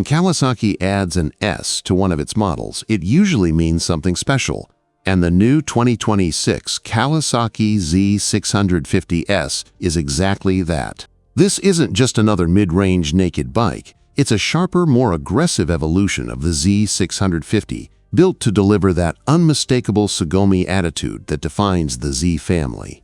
Kawasaki adds an S to one of its models, it usually means something special. And the new 2026 Kawasaki Z650 S is exactly that. This isn't just another mid-range naked bike. It's a sharper, more aggressive evolution of the Z650, built to deliver that unmistakable Sugomi attitude that defines the Z family.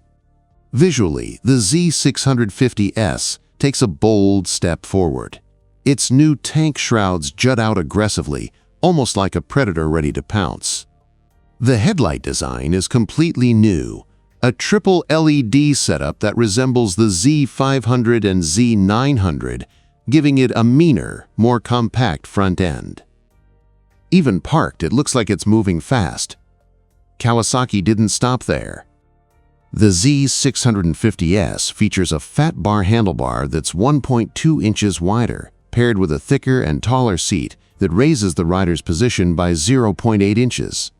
Visually, the Z650 S takes a bold step forward. Its new tank shrouds jut out aggressively, almost like a predator ready to pounce. The headlight design is completely new, a triple LED setup that resembles the Z500 and Z900, giving it a meaner, more compact front end. Even parked, it looks like it's moving fast. Kawasaki didn't stop there. The Z650S features a fat bar handlebar that's 1.2 inches wider, paired with a thicker and taller seat that raises the rider's position by 0.8 inches.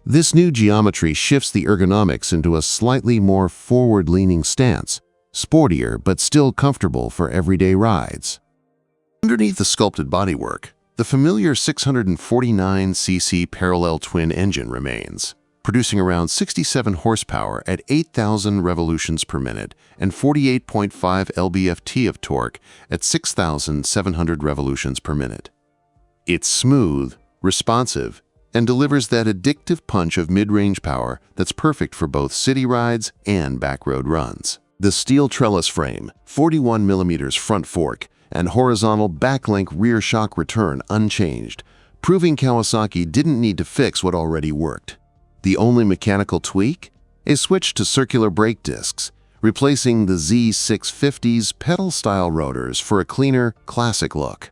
This new geometry shifts the ergonomics into a slightly more forward-leaning stance, sportier but still comfortable for everyday rides. Underneath the sculpted bodywork, the familiar 649cc parallel twin engine remains, producing around 67 horsepower at 8,000 revolutions per minute and 48.5 lb-ft of torque at 6,700 revolutions per minute. It's smooth, responsive, and delivers that addictive punch of mid-range power that's perfect for both city rides and backroad runs. The steel trellis frame, 41mm front fork, and horizontal backlink rear shock return unchanged, proving Kawasaki didn't need to fix what already worked. The only mechanical tweak? A switch to circular brake discs, replacing the Z650's pedal-style rotors for a cleaner, classic look.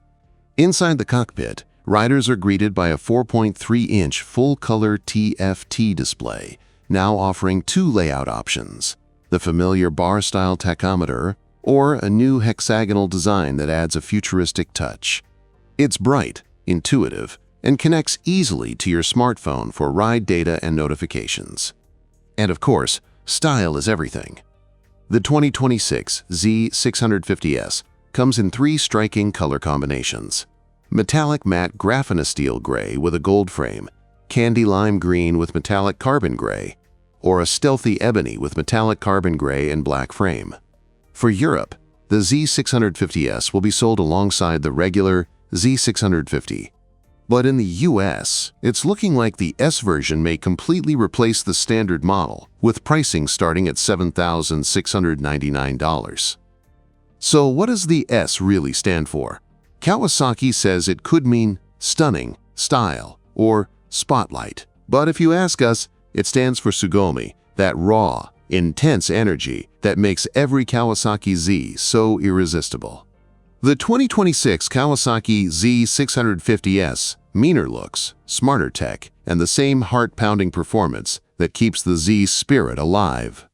Inside the cockpit, riders are greeted by a 4.3-inch full-color TFT display, now offering two layout options: the familiar bar-style tachometer or a new hexagonal design that adds a futuristic touch. It's bright, intuitive, and connects easily to your smartphone for ride data and notifications. And of course, style is everything. The 2026 Z650S comes in three striking color combinations: metallic matte graphene steel gray with a gold frame, candy lime green with metallic carbon gray, or a stealthy ebony with metallic carbon gray and black frame. For Europe, the Z650S will be sold alongside the regular Z650. But in the US, it's looking like the S version may completely replace the standard model, with pricing starting at $7,699. So what does the S really stand for? Kawasaki says it could mean stunning, style, or spotlight. But if you ask us, it stands for Sugomi, that raw, intense energy that makes every Kawasaki Z so irresistible. The 2026 Kawasaki Z650S, meaner looks, smarter tech, and the same heart-pounding performance that keeps the Z spirit alive.